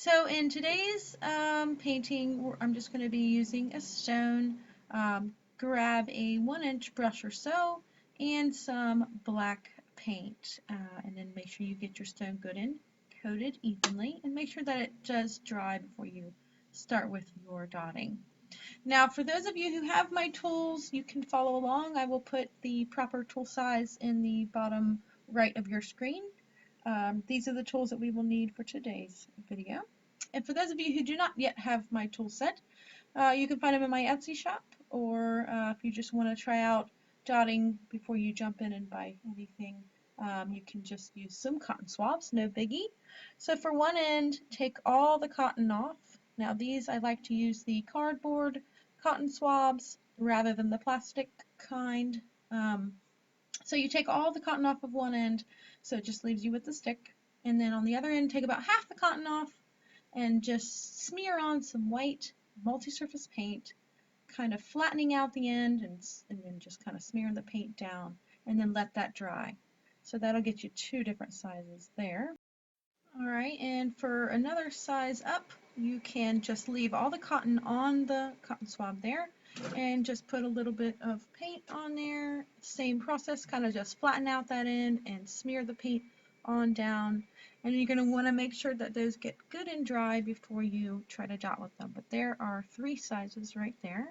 So in today's painting, I'm just going to be using a stone. Grab a 1-inch brush or so and some black paint. And then make sure you get your stone good and coated evenly, and make sure that it does dry before you start with your dotting. Now for those of you who have my tools, you can follow along. I will put the proper tool size in the bottom right of your screen. These are the tools that we will need for today's video. And for those of you who do not yet have my tool set, you can find them in my Etsy shop, or if you just want to try out dotting before you jump in and buy anything, you can just use some cotton swabs, no biggie. So for one end, take all the cotton off. Now these, I like to use the cardboard cotton swabs rather than the plastic kind. So you take all the cotton off of one end, so it just leaves you with the stick. And then on the other end, take about half the cotton off and just smear on some white multi-surface paint, kind of flattening out the end and then just kind of smearing the paint down, and then let that dry. So that'll get you two different sizes there. Alright, and for another size up, you can just leave all the cotton on the cotton swab there and just put a little bit of paint on there. Same process, kind of just flatten out that end and smear the paint on down. And you're going to want to make sure that those get good and dry before you try to dot with them. But there are 3 sizes right there.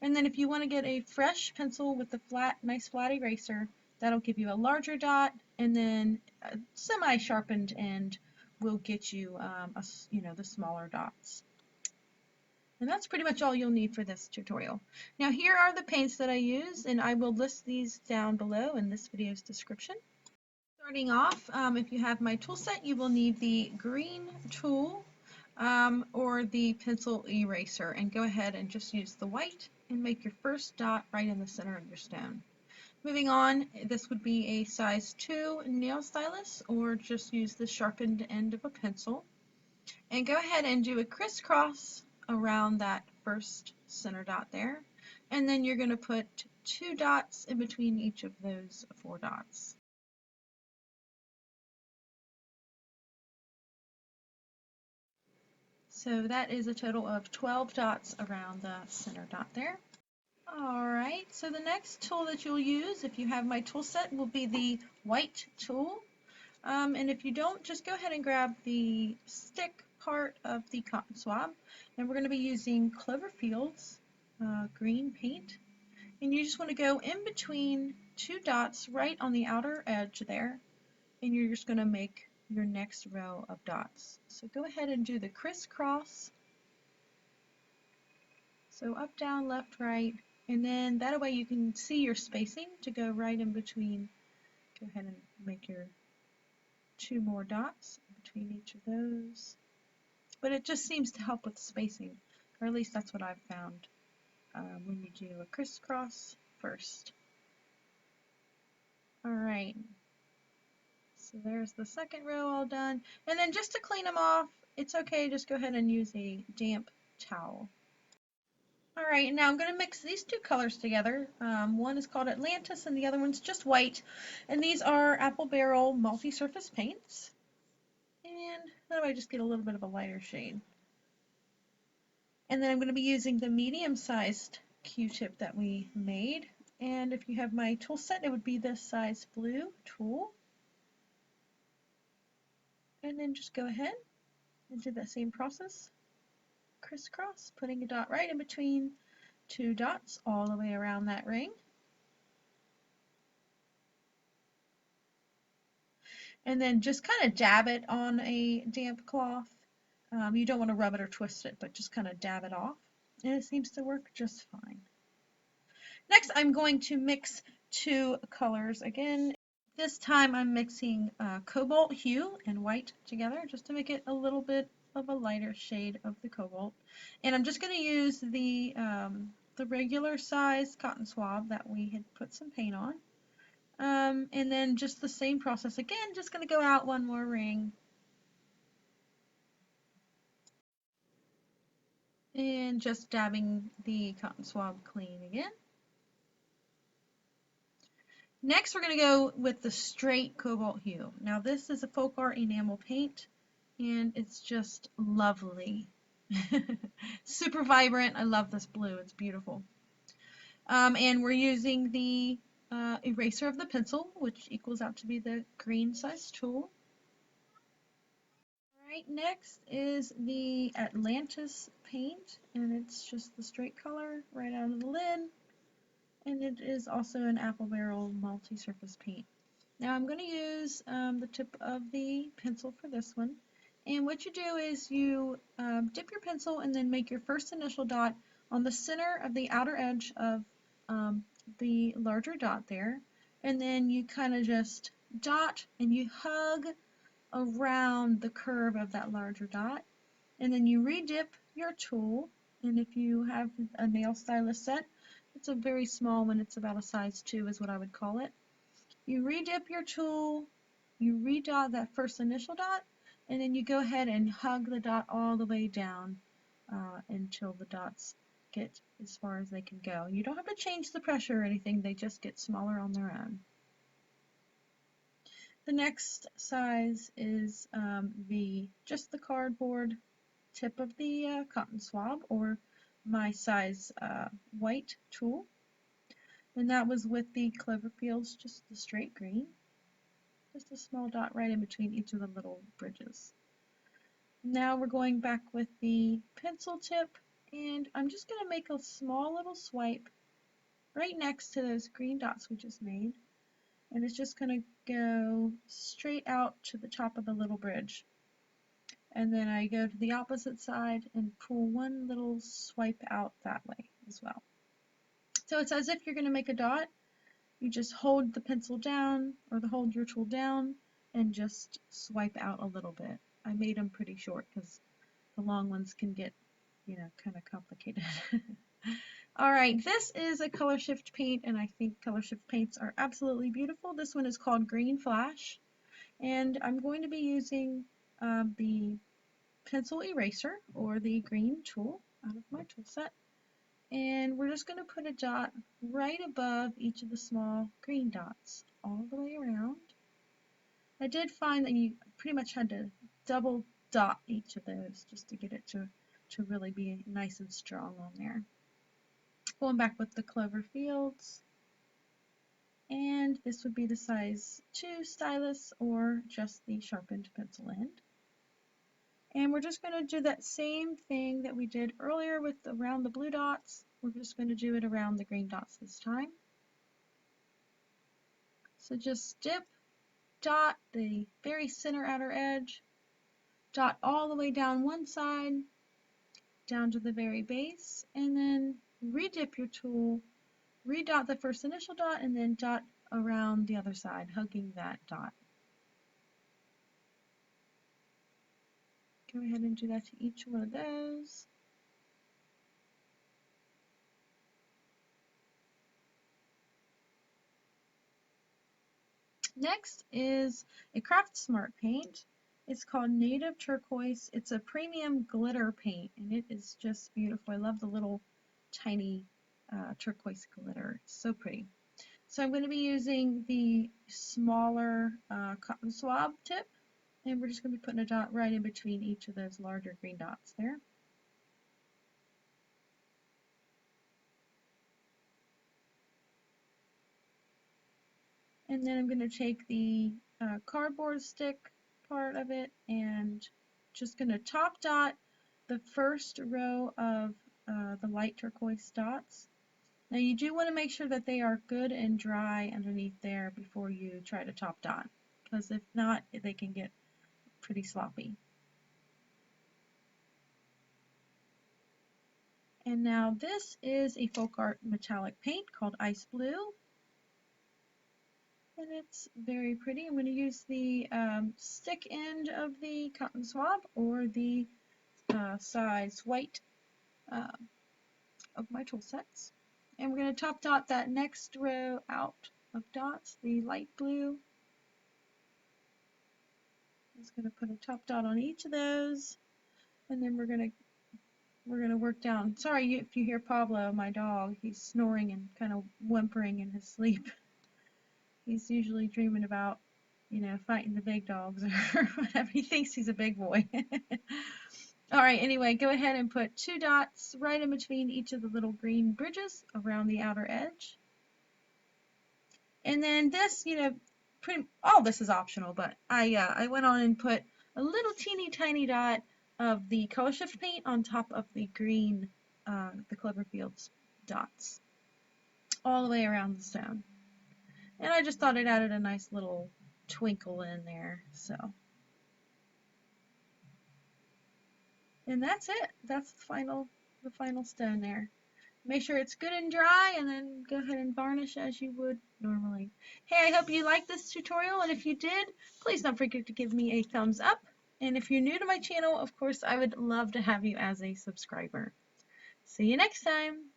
And then if you want to get a fresh pencil with a nice flat eraser, that'll give you a larger dot, and then a semi-sharpened end will get you, the smaller dots. And that's pretty much all you'll need for this tutorial. Now here are the paints that I use, and I will list these down below in this video's description. Starting off, if you have my tool set, you will need the green tool or the pencil eraser, and go ahead and just use the white and make your first dot right in the center of your stone. Moving on, this would be a size 2 nail stylus, or just use the sharpened end of a pencil. And go ahead and do a crisscross around that first center dot there. And then you're going to put 2 dots in between each of those 4 dots. So that is a total of 12 dots around the center dot there. Alright, so the next tool that you'll use, if you have my tool set, will be the white tool. And if you don't, just go ahead and grab the stick part of the cotton swab. And we're going to be using Cloverfield's green paint. And you just want to go in between 2 dots right on the outer edge there. And you're just going to make your next row of dots. So go ahead and do the crisscross. So up, down, left, right. And then that way you can see your spacing to go right in between. Go ahead and make your 2 more dots between each of those. But it just seems to help with spacing, or at least that's what I've found when you do a crisscross first. Alright, so there's the second row all done. And then just to clean them off, it's okay, just go ahead and use a damp towel. Alright, now I'm going to mix these 2 colors together. One is called Atlantis and the other one's just white. And these are Apple Barrel multi-surface paints. And that way I just get a little bit of a lighter shade. And then I'm going to be using the medium-sized Q-tip that we made. And if you have my tool set, it would be this size blue tool. And then just go ahead and do that same process. Crisscross, putting a dot right in between 2 dots all the way around that ring. And then just kind of dab it on a damp cloth. You don't want to rub it or twist it, but just kind of dab it off. And it seems to work just fine. Next, I'm going to mix 2 colors again. This time I'm mixing cobalt hue and white together just to make it a little bit of a lighter shade of the cobalt. And I'm just going to use the regular size cotton swab that we had put some paint on. And then just the same process again, just going to go out 1 more ring. And just dabbing the cotton swab clean again. Next we're going to go with the straight cobalt hue. Now this is a folk art enamel paint, and it's just lovely. Super vibrant. I love this blue. It's beautiful. And we're using the eraser of the pencil, which equals out to be the green size tool. Alright, next is the Atlantis paint, and it's just the straight color right out of the lid, and it is also an apple barrel multi-surface paint. Now I'm going to use the tip of the pencil for this one, and what you do is you dip your pencil and then make your first initial dot on the center of the outer edge of the larger dot there, and then you kind of just dot and you hug around the curve of that larger dot, and then you re-dip your tool, and if you have a nail stylus set, it's a very small one, it's about a size 2 is what I would call it. You re-dip your tool, you re-dot that first initial dot, and then you go ahead and hug the dot all the way down until the dots get as far as they can go. You don't have to change the pressure or anything, they just get smaller on their own. The next size is just the cardboard tip of the cotton swab, or my size white tool, and that was with the Cloverfields, just the straight green, just a small dot right in between each of the little bridges. Now we're going back with the pencil tip, and I'm just going to make a small little swipe right next to those green dots we just made, and it's just going to go straight out to the top of the little bridge. And then I go to the opposite side and pull one little swipe out that way as well. So it's as if you're going to make a dot. You just hold the pencil down or hold your tool down and just swipe out a little bit. I made them pretty short because the long ones can get, kind of complicated. Alright, this is a color shift paint, and I think color shift paints are absolutely beautiful. This one is called Green Flash, and I'm going to be using the pencil eraser or the green tool out of my tool set, and we're just going to put a dot right above each of the small green dots all the way around. I did find that you pretty much had to double dot each of those just to get it to really be nice and strong on there. Going back with the Cloverfields, and this would be the size 2 stylus or just the sharpened pencil end. And we're just going to do that same thing that we did earlier with around the blue dots. We're just going to do it around the green dots this time. So just dip, dot the very center outer edge, dot all the way down one side, down to the very base, and then re-dip your tool, re-dot the first initial dot, and then dot around the other side, hugging that dot. Go ahead and do that to each one of those. Next is a Craft Smart paint. It's called Native Turquoise. It's a premium glitter paint, and it is just beautiful. I love the little tiny turquoise glitter. It's so pretty. So I'm going to be using the smaller cotton swab tip, and we're just going to be putting a dot right in between each of those larger green dots there. And then I'm going to take the cardboard stick part of it and just going to top dot the first row of the light turquoise dots. Now you do want to make sure that they are good and dry underneath there before you try to top dot, because if not, they can get pretty sloppy. And now this is a folk art metallic paint called Ice Blue. And it's very pretty. I'm going to use the stick end of the cotton swab or the size white of my tool sets. And we're going to top dot that next row out of dots, the light blue. I'm just going to put a top dot on each of those, and then we're going to work down. Sorry if you hear Pablo, my dog. He's snoring and kind of whimpering in his sleep. He's usually dreaming about you know, fighting the big dogs or whatever. He thinks he's a big boy. All right, anyway, go ahead and put 2 dots right in between each of the little green bridges around the outer edge. And then this, you know, all this is optional, but I went on and put a little teeny tiny dot of the color shift paint on top of the green, the Cloverfield's dots, all the way around the stone. And I just thought it added a nice little twinkle in there, so. And that's it. That's the final stone there. Make sure it's good and dry, and then go ahead and varnish as you would normally. Hey, I hope you liked this tutorial, and if you did, please don't forget to give me a thumbs up. And if you're new to my channel, of course, I would love to have you as a subscriber. See you next time.